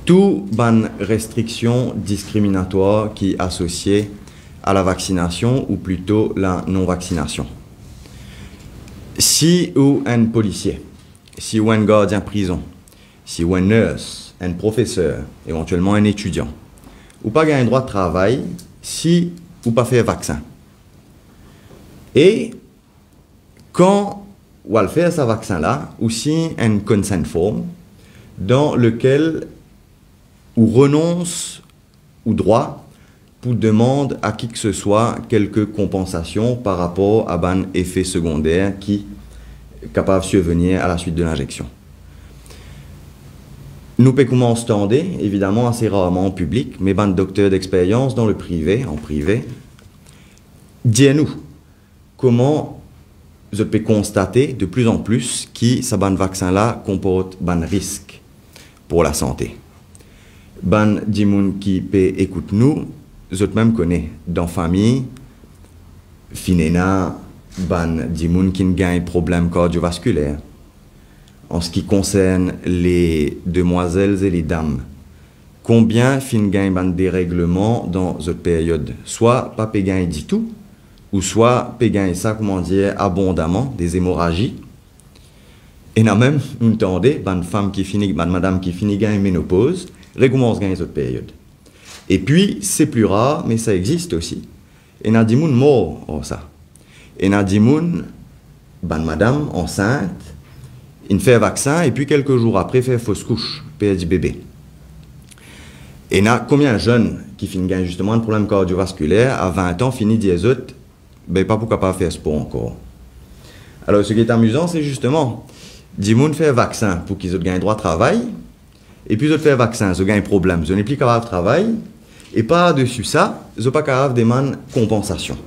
tout ban restriction discriminatoire qui est associée à la vaccination ou plutôt la non-vaccination. Si ou un policier, si ou un gardien prison, si ou un nurse, un professeur, éventuellement un étudiant, ou pas gagner droit de travail si ou pas fait vaccin. Et quand on va faire ce vaccin-là, aussi un consent form dans lequel on renonce au droit pour demander à qui que ce soit quelques compensations par rapport à un effet secondaire qui est capable de survenir à la suite de l'injection. Nous pouvons en stander, évidemment, assez rarement en public, mais ban docteurs d'expérience dans le privé, en privé, dis-nous comment je peux constater de plus en plus que ce vaccin-là comporte un risque pour la santé. Ban dimoun qui peut écouter nous, je même connais dans famille, finena, ban dimoun qui gagne problème cardiovasculaire. En ce qui concerne les demoiselles et les dames, combien fin gagne ban dérèglement dans cette période? Soit pas gagne du tout, ou soit gagne ça, comment dire, abondamment, des hémorragies. Et là même, nous entendons, ban femme qui finit, ban madame qui finit gagne ménopause, recommence gagne cette période. Et puis, c'est plus rare, mais ça existe aussi. Et na di moun mort, oh ça. Et na di moun, ban madame enceinte, il fait vaccin, et puis quelques jours après, fait fausse couche, du bébé. Et na combien de jeunes qui finissent gagne justement un problème cardiovasculaire, à 20 ans, finit dièse, ben pas pour capable faire sport encore. Alors, ce qui est amusant, c'est justement, di moun fait vaccin pour qu'ils gagnent droit de travail, et puis ils fait vaccin, ils gagnent problème, ils n'est plus capable de travail, et par-dessus ça, ils sont pas capable de demander compensation.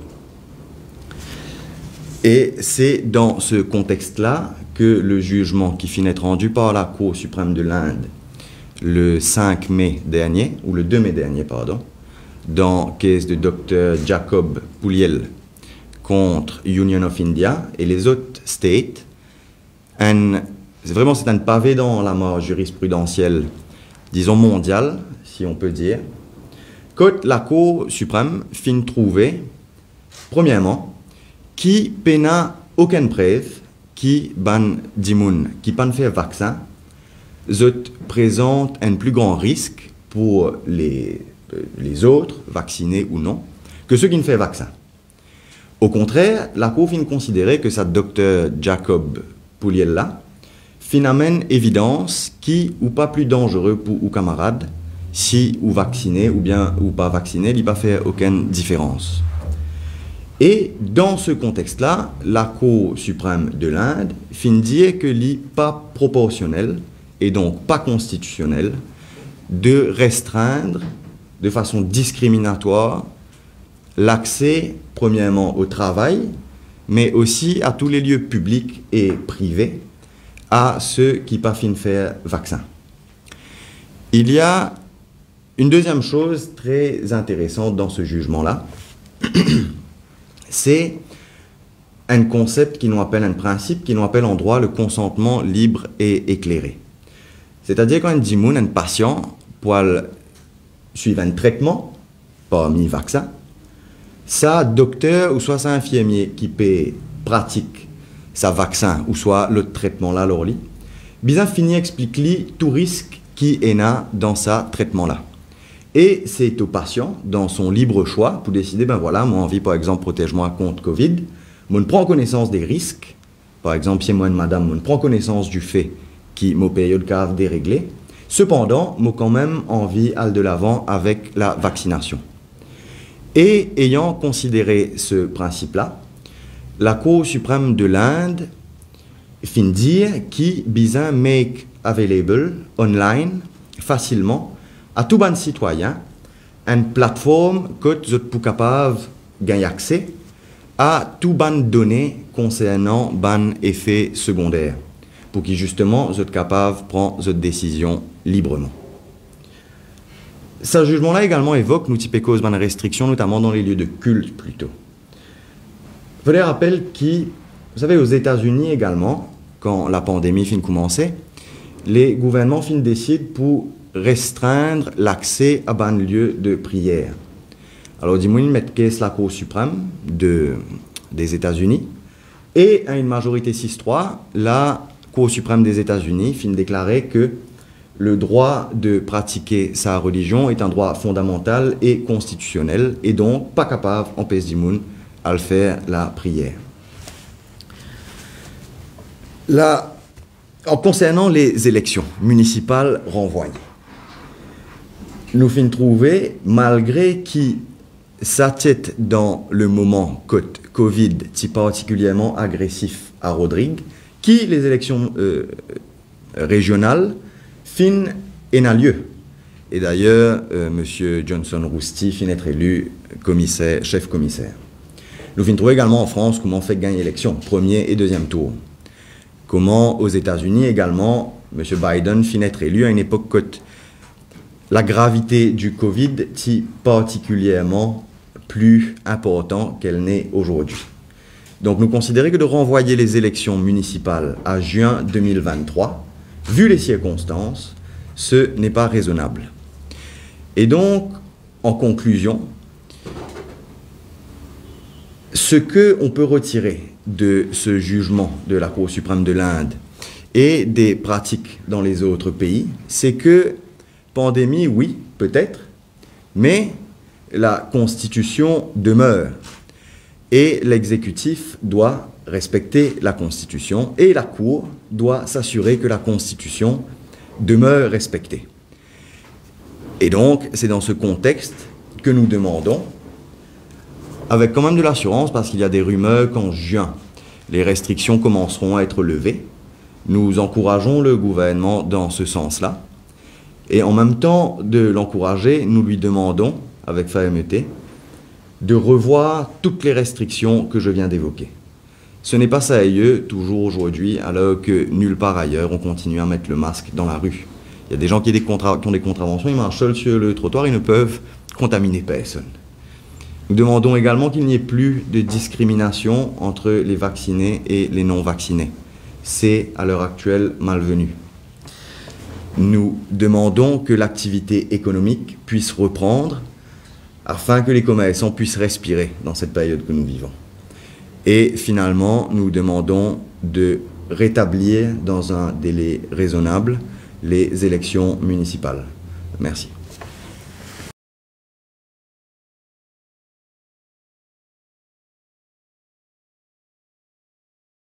Et c'est dans ce contexte-là que le jugement qui finit être rendu par la Cour suprême de l'Inde le 5 mai dernier, ou le 2 mai dernier, pardon, dans le cas de Dr. Jacob Pouliel contre Union of India et les autres states, c'est un pavé dans la mort jurisprudentielle, disons mondiale, si on peut dire, que la Cour suprême fin trouver, premièrement, qui n'a aucune preuve qui ban dimoun, qui pan fait vaccin, présente un plus grand risque pour les autres, vaccinés ou non, que ceux qui ne font vaccin. Au contraire, la Cour fin considérer que sa docteur Jacob Pouliel-là fin amène évidence qui ou pas plus dangereux pour ou camarades si ou vacciné ou bien ou pas vacciné, il n'y a pas fait aucune différence. Et dans ce contexte-là, la Cour suprême de l'Inde fin dire que n'est pas proportionnel et donc pas constitutionnel de restreindre de façon discriminatoire l'accès, premièrement, au travail, mais aussi à tous les lieux publics et privés, à ceux qui ne pas fin faire vaccin. Il y a une deuxième chose très intéressante dans ce jugement-là, c'est un concept qui nous appelle, un principe qui nous appelle en droit le consentement libre et éclairé. C'est-à-dire quand un dimoun, un patient, pour suivre un traitement parmi vaccin, ça, docteur ou soit ça infirmier qui peut pratique sa vaccin ou soit le traitement là, leur lit, bien fini explique-lui tout risque qui est là dans ça traitement-là. Et c'est au patient, dans son libre choix, pour décider, ben voilà, moi envie par exemple, protège-moi contre Covid, moi ne prends connaissance des risques, par exemple, si moi une madame, moi ne prends connaissance du fait qui mon période cave déréglée, cependant, moi quand même envie d'aller de l'avant avec la vaccination. Et ayant considéré ce principe-là, la Cour suprême de l'Inde fin dire qui bizarre make available online facilement à tout bon citoyen une plateforme que vous êtes capable de gagner accès à tout bon données concernant bon effets secondaires pour que justement vous êtes capable de prendre votre décision librement. Ce jugement-là également évoque nous types causes de restrictions, notamment dans les lieux de culte plutôt. Je vous rappelle que, vous savez, aux États-Unis également, quand la pandémie fin commencer, les gouvernements fin décident pour restreindre l'accès à un lieu de prière. Alors, dis-moi, mettre la Cour suprême des États-Unis et à une majorité 6-3, la Cour suprême des États-Unis finit de déclarer que le droit de pratiquer sa religion est un droit fondamental et constitutionnel et donc pas capable, en pays du monde, à le faire la prière. Là, en concernant les élections municipales renvoyées, nous finissons trouver, malgré qui s'attête dans le moment Covid, si particulièrement agressif à Rodrigue, qui les élections régionales fin et n'a lieu. Et d'ailleurs, M. Johnson Rousty finit être élu chef commissaire. Nous finissons trouver également en France comment on fait gagner l'élection, premier et deuxième tour. Comment aux États-Unis également, M. Biden finit être élu à une époque que la gravité du Covid est particulièrement plus important qu'elle n'est aujourd'hui. Donc nous considérons que de renvoyer les élections municipales à juin 2023, vu les circonstances, ce n'est pas raisonnable. Et donc, en conclusion, ce qu'on peut retirer de ce jugement de la Cour suprême de l'Inde et des pratiques dans les autres pays, c'est que pandémie, oui, peut-être, mais la Constitution demeure et l'exécutif doit respecter la Constitution et la Cour doit s'assurer que la Constitution demeure respectée. Et donc, c'est dans ce contexte que nous demandons, avec quand même de l'assurance, parce qu'il y a des rumeurs qu'en juin, les restrictions commenceront à être levées. Nous encourageons le gouvernement dans ce sens-là. Et en même temps de l'encourager, nous lui demandons, avec fermeté, de revoir toutes les restrictions que je viens d'évoquer. Ce n'est pas sérieux, toujours aujourd'hui, alors que nulle part ailleurs, on continue à mettre le masque dans la rue. Il y a des gens qui ont des contraventions, ils marchent seuls sur le trottoir, ils ne peuvent contaminer personne. Nous demandons également qu'il n'y ait plus de discrimination entre les vaccinés et les non-vaccinés. C'est, à l'heure actuelle, malvenu. Nous demandons que l'activité économique puisse reprendre afin que les commerçants puissent respirer dans cette période que nous vivons. Et finalement, nous demandons de rétablir dans un délai raisonnable les élections municipales. Merci.